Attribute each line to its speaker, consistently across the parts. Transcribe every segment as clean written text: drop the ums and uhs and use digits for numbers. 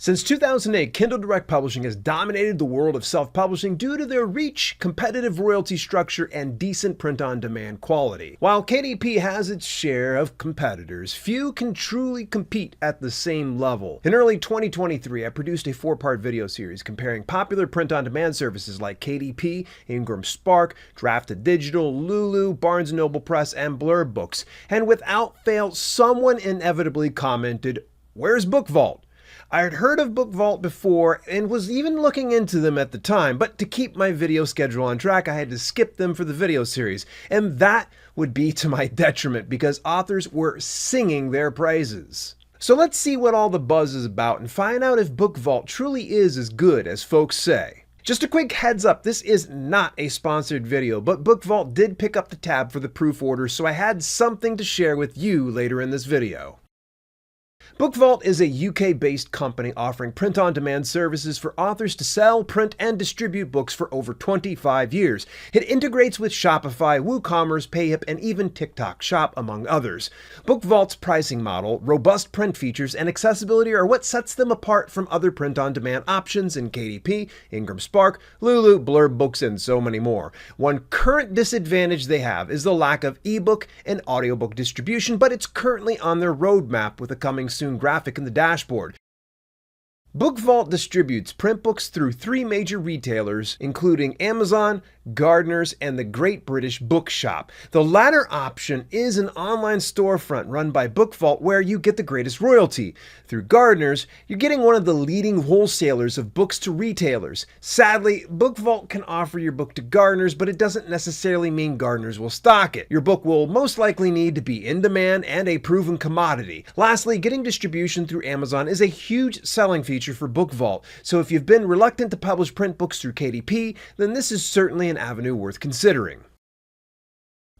Speaker 1: Since 2008, Kindle Direct Publishing has dominated the world of self-publishing due to their reach, competitive royalty structure, and decent print-on-demand quality. While KDP has its share of competitors, few can truly compete at the same level. In early 2023, I produced a 4-part video series comparing popular print-on-demand services like KDP, Ingram Spark, Drafted Digital, Lulu, Barnes & Noble Press, and Blurb Books. And without fail, someone inevitably commented, "Where's Bookvault?" I had heard of Bookvault before and was even looking into them at the time, but to keep my video schedule on track, I had to skip them for the video series, and that would be to my detriment because authors were singing their praises. So let's see what all the buzz is about and find out if Bookvault truly is as good as folks say. Just a quick heads up, this is not a sponsored video, but Bookvault did pick up the tab for the proof order, so I had something to share with you later in this video. Bookvault is a UK-based company offering print-on-demand services for authors to sell, print, and distribute books for over 25 years. It integrates with Shopify, WooCommerce, Payhip, and even TikTok Shop, among others. Bookvault's pricing model, robust print features, and accessibility are what sets them apart from other print-on-demand options in KDP, Ingram Spark, Lulu, Blurb Books, and so many more. One current disadvantage they have is the lack of ebook and audiobook distribution, but it's currently on their roadmap with a coming soon graphic in the dashboard. Bookvault distributes print books through 3 major retailers, including Amazon, Gardner's, and the Great British Bookshop. The latter option is an online storefront run by Bookvault where you get the greatest royalty. Through Gardner's, you're getting one of the leading wholesalers of books to retailers. Sadly, Bookvault can offer your book to Gardner's, but it doesn't necessarily mean Gardner's will stock it. Your book will most likely need to be in demand and a proven commodity. Lastly, getting distribution through Amazon is a huge selling feature for Bookvault, so if you've been reluctant to publish print books through KDP, then this is certainly an avenue worth considering.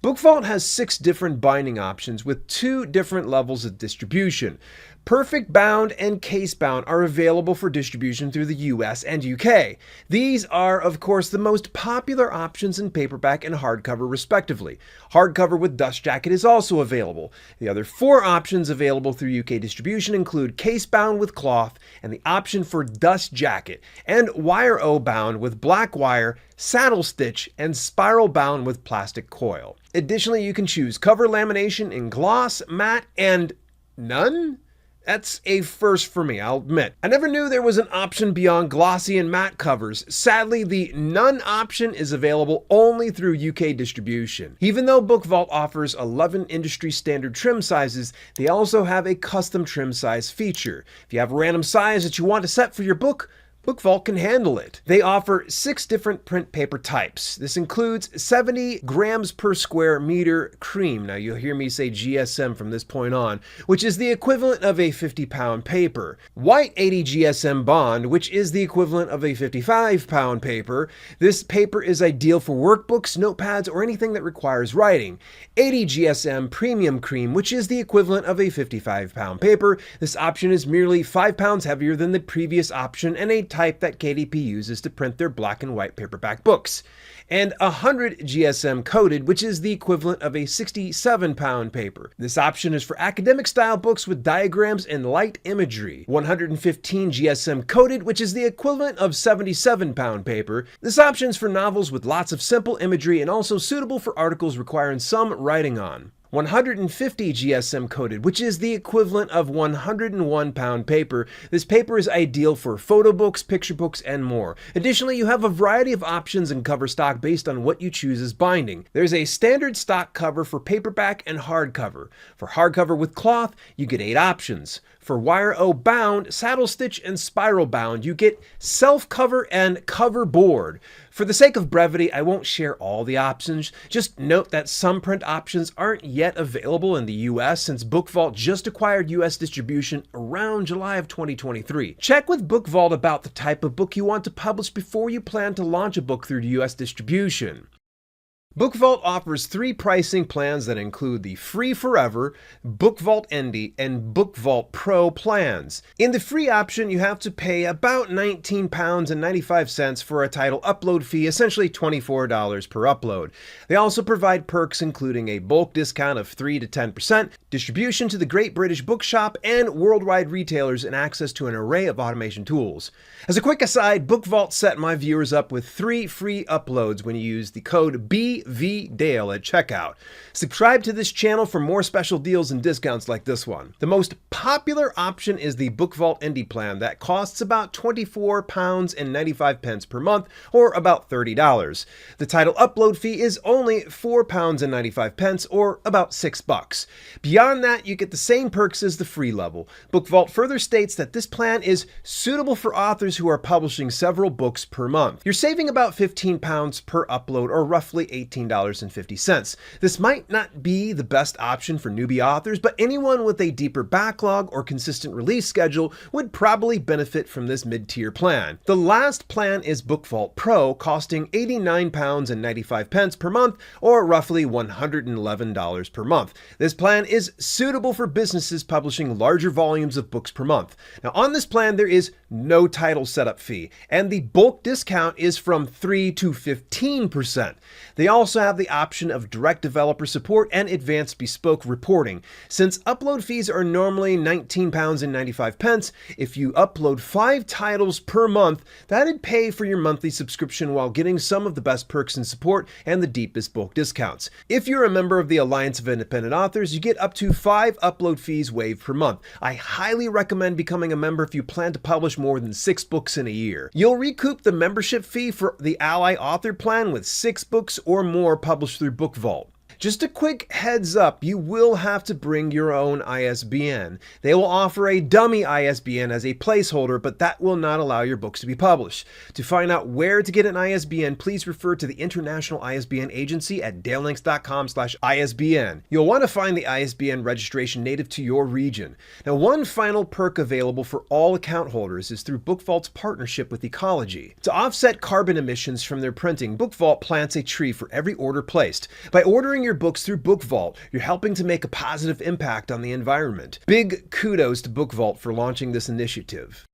Speaker 1: Bookvault has 6 different binding options with 2 different levels of distribution. Perfect bound and case bound are available for distribution through the US and UK. These are, of course, the most popular options in paperback and hardcover respectively. Hardcover with dust jacket is also available. The other 4 options available through UK distribution include case bound with cloth and the option for dust jacket, and wire O bound with black wire, saddle stitch, and spiral bound with plastic coil. Additionally, you can choose cover lamination in gloss, matte, and none? That's a first for me, I'll admit. I never knew there was an option beyond glossy and matte covers. Sadly, the none option is available only through UK distribution. Even though Bookvault offers 11 industry standard trim sizes, they also have a custom trim size feature. If you have a random size that you want to set for your book, Bookvault can handle it. They offer 6 different print paper types. This includes 70 grams per square meter cream. Now you'll hear me say GSM from this point on, which is the equivalent of a 50-pound paper. White 80 GSM bond, which is the equivalent of a 55-pound paper. This paper is ideal for workbooks, notepads, or anything that requires writing. 80 GSM premium cream, which is the equivalent of a 55-pound paper. This option is merely 5 pounds heavier than the previous option and a type that KDP uses to print their black and white paperback books. And 100 GSM coated, which is the equivalent of a 67-pound paper. This option is for academic style books with diagrams and light imagery. 115 GSM coated, which is the equivalent of 77-pound paper. This option is for novels with lots of simple imagery and also suitable for articles requiring some writing on. 150 GSM coated, which is the equivalent of 101-pound paper. This paper is ideal for photo books, picture books, and more. Additionally, you have a variety of options in cover stock based on what you choose as binding. There's a standard stock cover for paperback and hardcover. For hardcover with cloth, you get 8 options. For wire O bound, saddle stitch, and spiral bound, you get self-cover and cover board. For the sake of brevity, I won't share all the options. Just note that some print options aren't yet available in the US since Bookvault just acquired US distribution around July of 2023. Check with Bookvault about the type of book you want to publish before you plan to launch a book through US distribution. Bookvault offers 3 pricing plans that include the Free Forever, Bookvault Indie, and Bookvault Pro plans. In the free option, you have to pay about £19.95 for a title upload fee, essentially $24 per upload. They also provide perks including a bulk discount of 3 to 10%, distribution to the Great British Bookshop and worldwide retailers, and access to an array of automation tools. As a quick aside, Bookvault set my viewers up with 3 free uploads when you use the code BVDALE at checkout. Subscribe to this channel for more special deals and discounts like this one. The most popular option is the Bookvault Indie plan that costs about £24.95 per month, or about $30. The title upload fee is only £4.95 or about $6. Beyond that, you get the same perks as the free level. Bookvault further states that this plan is suitable for authors who are publishing several books per month. You're saving about £15 per upload, or roughly $18.50. This might not be the best option for newbie authors, but anyone with a deeper backlog or consistent release schedule would probably benefit from this mid-tier plan. The last plan is Bookvault Pro, costing £89.95 per month, or roughly $111 per month. This plan is suitable for businesses publishing larger volumes of books per month. Now, on this plan, there is no title setup fee, and the bulk discount is from 3 to 15%. They also have the option of direct developer support and advanced bespoke reporting. Since upload fees are normally £19.95, if you upload 5 titles per month, that'd pay for your monthly subscription while getting some of the best perks and support and the deepest bulk discounts. If you're a member of the Alliance of Independent Authors, you get up to 5 upload fees waived per month. I highly recommend becoming a member if you plan to publish more than 6 books in a year. You'll recoup the membership fee for the Ally Author plan with 6 books or more published through Bookvault. Just a quick heads up, you will have to bring your own ISBN. They will offer a dummy ISBN as a placeholder, but that will not allow your books to be published. To find out where to get an ISBN, please refer to the International ISBN Agency at dalelinks.com/ISBN. You'll want to find the ISBN registration native to your region. Now, one final perk available for all account holders is through Bookvault's partnership with Ecology. To offset carbon emissions from their printing, Bookvault plants a tree for every order placed. By ordering your books through Bookvault, you're helping to make a positive impact on the environment. Big kudos to Bookvault for launching this initiative.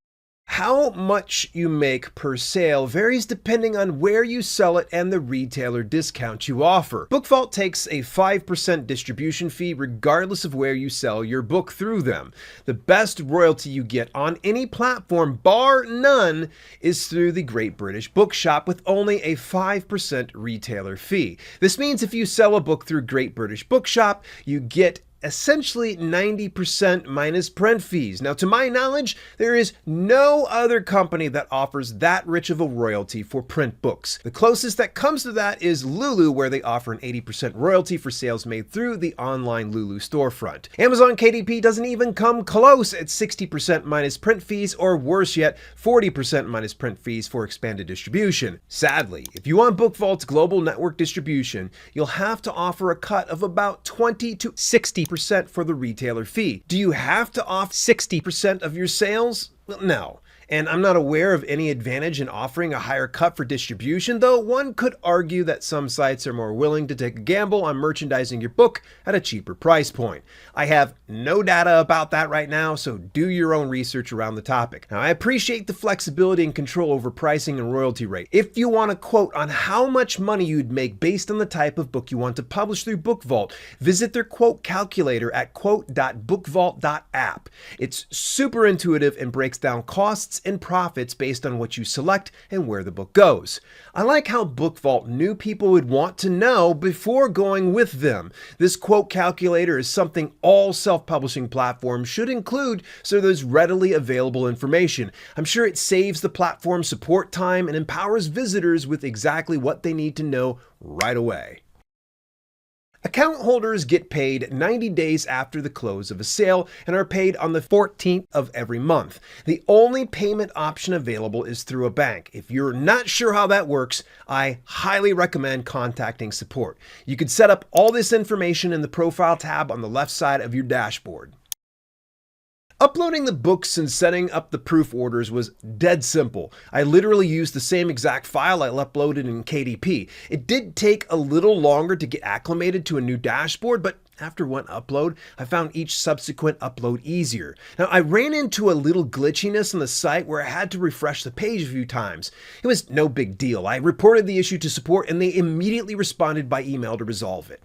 Speaker 1: How much you make per sale varies depending on where you sell it and the retailer discount you offer. Bookvault takes a 5% distribution fee regardless of where you sell your book through them. The best royalty you get on any platform, bar none, is through the Great British Bookshop with only a 5% retailer fee. This means if you sell a book through Great British Bookshop, you get essentially 90% minus print fees. Now, to my knowledge, there is no other company that offers that rich of a royalty for print books. The closest that comes to that is Lulu, where they offer an 80% royalty for sales made through the online Lulu storefront. Amazon KDP doesn't even come close at 60% minus print fees, or worse yet, 40% minus print fees for expanded distribution. Sadly, if you want Bookvault's global network distribution, you'll have to offer a cut of about 20 to 60% for the retailer fee. Do you have to off 60% of your sales? Well, no. And I'm not aware of any advantage in offering a higher cut for distribution, though one could argue that some sites are more willing to take a gamble on merchandising your book at a cheaper price point. I have no data about that right now, so do your own research around the topic. Now, I appreciate the flexibility and control over pricing and royalty rate. If you want a quote on how much money you'd make based on the type of book you want to publish through Bookvault, visit their quote calculator at quote.bookvault.app. It's super intuitive and breaks down costs and profits based on what you select and where the book goes. I like how Bookvault knew people would want to know before going with them. This quote calculator is something all self-publishing platforms should include, so there's readily available information. I'm sure it saves the platform support time and empowers visitors with exactly what they need to know right away. Account holders get paid 90 days after the close of a sale and are paid on the 14th of every month. The only payment option available is through a bank. If you're not sure how that works, I highly recommend contacting support. You can set up all this information in the profile tab on the left side of your dashboard. Uploading the books and setting up the proof orders was dead simple. I literally used the same exact file I uploaded in KDP. It did take a little longer to get acclimated to a new dashboard, but after one upload, I found each subsequent upload easier. Now, I ran into a little glitchiness on the site where I had to refresh the page a few times. It was no big deal. I reported the issue to support and they immediately responded by email to resolve it.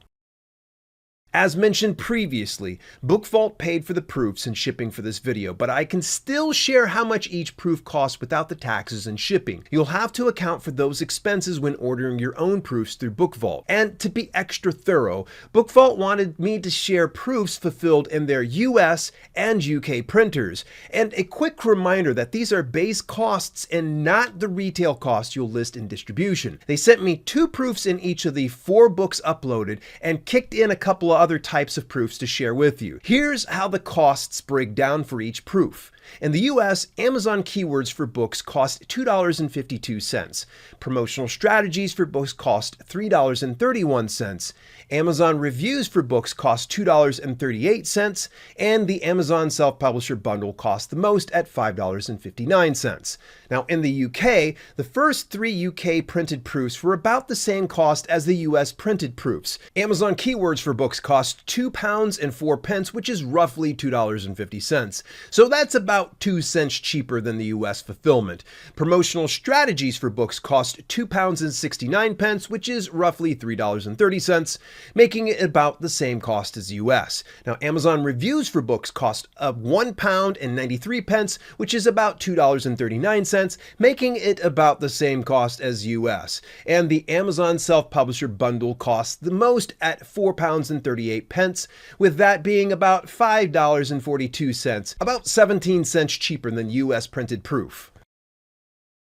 Speaker 1: As mentioned previously, Bookvault paid for the proofs and shipping for this video, but I can still share how much each proof costs without the taxes and shipping. You'll have to account for those expenses when ordering your own proofs through Bookvault. And to be extra thorough, Bookvault wanted me to share proofs fulfilled in their US and UK printers. And a quick reminder that these are base costs and not the retail cost you'll list in distribution. They sent me 2 proofs in each of the 4 books uploaded and kicked in a couple of other types of proofs to share with you. Here's how the costs break down for each proof. In the US, Amazon keywords for books cost $2.52. Promotional strategies for books cost $3.31. Amazon reviews for books cost $2.38, and the Amazon self-publisher bundle cost the most at $5.59. Now, in the UK, the first 3 UK printed proofs were about the same cost as the US printed proofs. Amazon keywords for books cost £2.04, which is roughly $2.50. So that's about 2 cents cheaper than the US fulfillment. Promotional strategies for books cost £2.69, which is roughly $3.30, making it about the same cost as US. Now, Amazon reviews for books cost £1.93, which is about $2.39, making it about the same cost as US. And the Amazon self-publisher bundle costs the most at £4.38, with that being about $5.42, about 17 cents cheaper than US printed proof.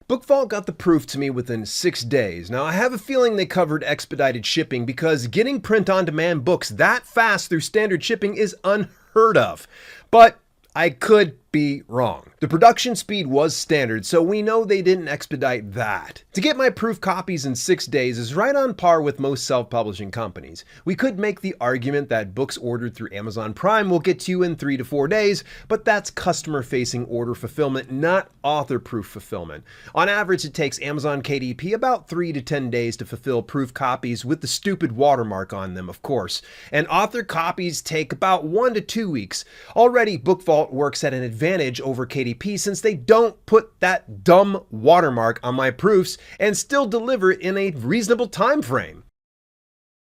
Speaker 1: Bookvault got the proof to me within 6 days. Now, I have a feeling they covered expedited shipping because getting print-on-demand books that fast through standard shipping is unheard of. But I could be wrong. The production speed was standard, so we know they didn't expedite that. To get my proof copies in 6 days is right on par with most self-publishing companies. We could make the argument that books ordered through Amazon Prime will get to you in 3 to 4 days, but that's customer-facing order fulfillment, not author proof fulfillment. On average, it takes Amazon KDP about 3 to 10 days to fulfill proof copies with the stupid watermark on them, of course. And author copies take about 1 to 2 weeks. Already, Bookvault works at an advantage over KDP since they don't put that dumb watermark on my proofs and still deliver it in a reasonable time frame.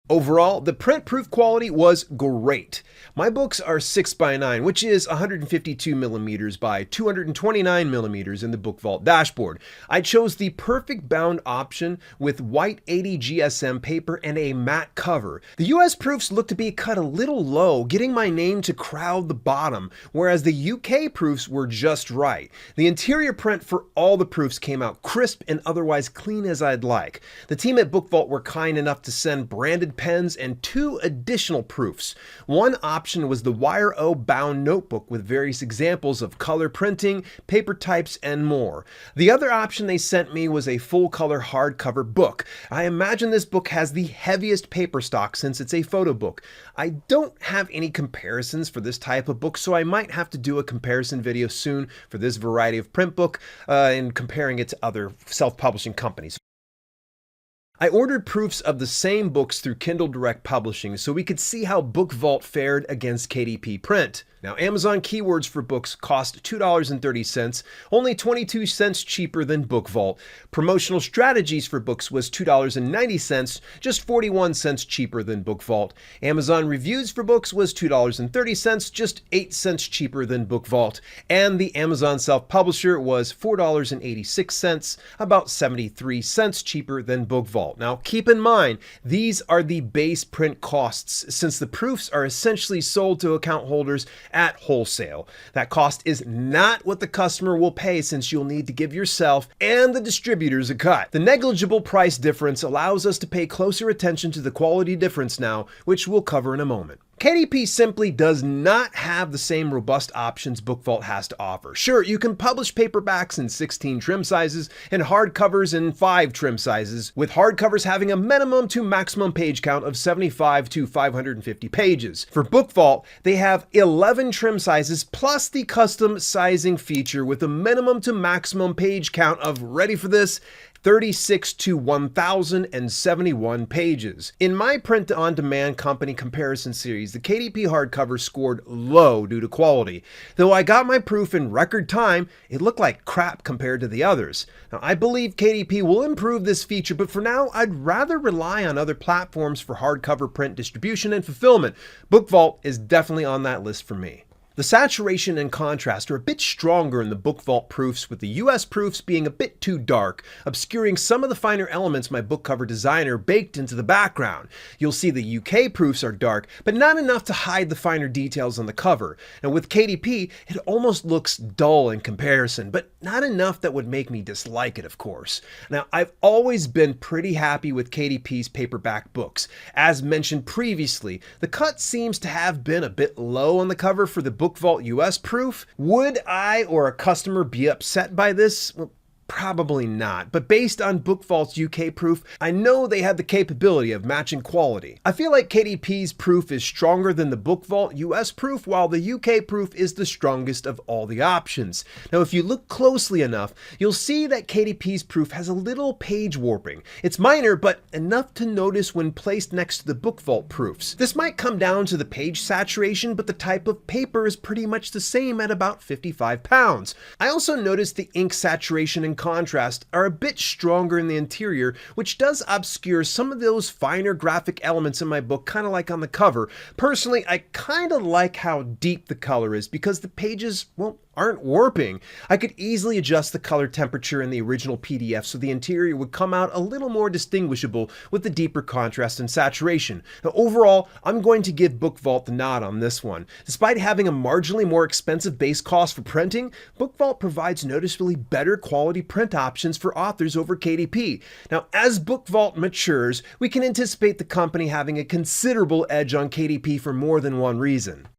Speaker 1: Overall, the print proof quality was great. My books are 6x9, which is 152 millimeters by 229 millimeters in the Bookvault dashboard. I chose the perfect bound option with white 80 GSM paper and a matte cover. The US proofs look to be cut a little low, getting my name to crowd the bottom, whereas the UK proofs were just right. The interior print for all the proofs came out crisp and otherwise clean as I'd like. The team at Bookvault were kind enough to send branded pens and 2 additional proofs. One option was the Wire O bound notebook with various examples of color printing, paper types, and more. The other option they sent me was a full color hardcover book. I imagine this book has the heaviest paper stock since it's a photo book. I don't have any comparisons for this type of book, so I might have to do a comparison video soon for this variety of print book and comparing it to other self-publishing companies. I ordered proofs of the same books through Kindle Direct Publishing so we could see how Bookvault fared against KDP print. Now, Amazon keywords for books cost $2.30, only 22 cents cheaper than Bookvault. Promotional strategies for books was $2.90, just 41 cents cheaper than Bookvault. Amazon reviews for books was $2.30, just 8 cents cheaper than Bookvault. And the Amazon self-publisher was $4.86, about 73 cents cheaper than Bookvault. Now, keep in mind, these are the base print costs since the proofs are essentially sold to account holders at wholesale. That cost is not what the customer will pay since you'll need to give yourself and the distributors a cut. The negligible price difference allows us to pay closer attention to the quality difference now, which we'll cover in a moment. KDP simply does not have the same robust options Bookvault has to offer. Sure, you can publish paperbacks in 16 trim sizes and hardcovers in 5 trim sizes, with hardcovers having a minimum to maximum page count of 75 to 550 pages. For Bookvault, they have 11 trim sizes plus the custom sizing feature with a minimum to maximum page count of, ready for this, 36 to 1,071 pages. In my print-on-demand company comparison series, the KDP hardcover scored low due to quality. Though I got my proof in record time, it looked like crap compared to the others. Now, I believe KDP will improve this feature, but for now, I'd rather rely on other platforms for hardcover print distribution and fulfillment. Bookvault is definitely on that list for me. The saturation and contrast are a bit stronger in the Bookvault proofs, with the US proofs being a bit too dark, obscuring some of the finer elements my book cover designer baked into the background. You'll see the UK proofs are dark, but not enough to hide the finer details on the cover. And with KDP, it almost looks dull in comparison, but not enough that would make me dislike it, of course. Now, I've always been pretty happy with KDP's paperback books. As mentioned previously, the cut seems to have been a bit low on the cover for the Bookvault US proof. Would I or a customer be upset by this? Well, probably not, but based on Bookvault's UK proof, I know they have the capability of matching quality. I feel like KDP's proof is stronger than the Bookvault US proof, while the UK proof is the strongest of all the options. Now, if you look closely enough, you'll see that KDP's proof has a little page warping. It's minor, but enough to notice when placed next to the Bookvault proofs. This might come down to the page saturation, but the type of paper is pretty much the same at about 55 pounds. I also noticed the ink saturation and contrast are a bit stronger in the interior, which does obscure some of those finer graphic elements in my book, kind of like on the cover. Personally, I kind of like how deep the color is because the pages, well, aren't warping. I could easily adjust the color temperature in the original PDF so the interior would come out a little more distinguishable with the deeper contrast and saturation. Now, overall, I'm going to give Bookvault the nod on this one. Despite having a marginally more expensive base cost for printing, Bookvault provides noticeably better quality print options for authors over KDP. Now, as Bookvault matures, we can anticipate the company having a considerable edge on KDP for more than one reason.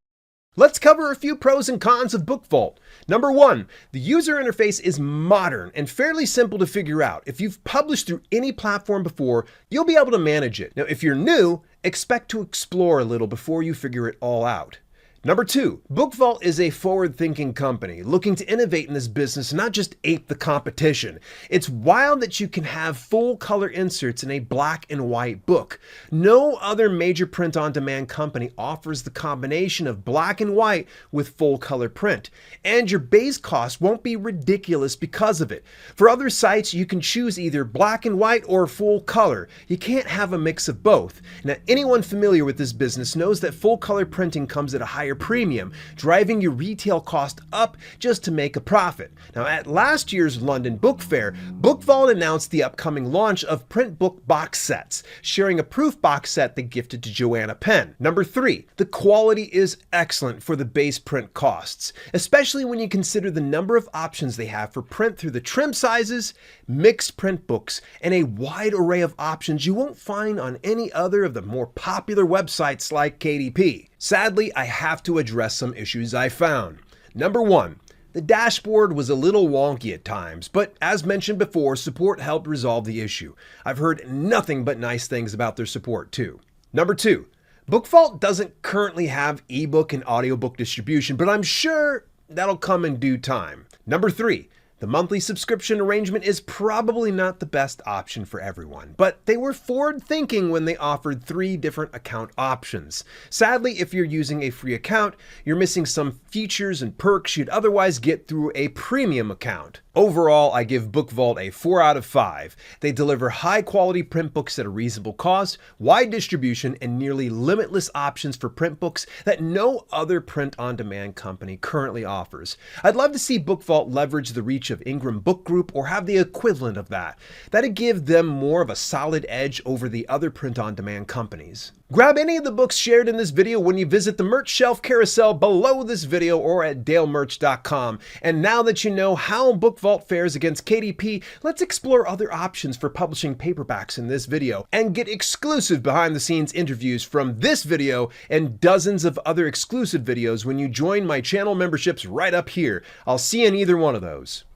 Speaker 1: Let's cover a few pros and cons of Bookvault. Number 1, the user interface is modern and fairly simple to figure out. If you've published through any platform before, you'll be able to manage it. Now, if you're new, expect to explore a little before you figure it all out. Number 2, Bookvault is a forward-thinking company looking to innovate in this business, not just ape the competition. It's wild that you can have full-color inserts in a black and white book. No other major print-on-demand company offers the combination of black and white with full-color print, and your base cost won't be ridiculous because of it. For other sites, you can choose either black and white or full color. You can't have a mix of both. Now, anyone familiar with this business knows that full-color printing comes at a higher premium, driving your retail cost up just to make a profit. Now, at last year's London Book Fair, Bookvault announced the upcoming launch of print book box sets, sharing a proof box set they gifted to Joanna Penn. Number 3, the quality is excellent for the base print costs, especially when you consider the number of options they have for print through the trim sizes, mixed print books, and a wide array of options you won't find on any other of the more popular websites like KDP. Sadly, I have to address some issues I found. Number 1, the dashboard was a little wonky at times, but as mentioned before, support helped resolve the issue. I've heard nothing but nice things about their support too. Number 2, Bookvault doesn't currently have ebook and audiobook distribution, but I'm sure that'll come in due time. Number 3, the monthly subscription arrangement is probably not the best option for everyone, but they were forward-thinking when they offered 3 different account options. Sadly, if you're using a free account, you're missing some features and perks you'd otherwise get through a premium account. Overall, I give Bookvault a 4 out of 5. They deliver high-quality print books at a reasonable cost, wide distribution, and nearly limitless options for print books that no other print-on-demand company currently offers. I'd love to see Bookvault leverage the reach of Ingram Book Group or have the equivalent of that. That'd give them more of a solid edge over the other print-on-demand companies. Grab any of the books shared in this video when you visit the merch shelf carousel below this video or at dalemerch.com. And now that you know how Bookvault fares against KDP, let's explore other options for publishing paperbacks in this video and get exclusive behind-the-scenes interviews from this video and dozens of other exclusive videos when you join my channel memberships right up here. I'll see you in either one of those.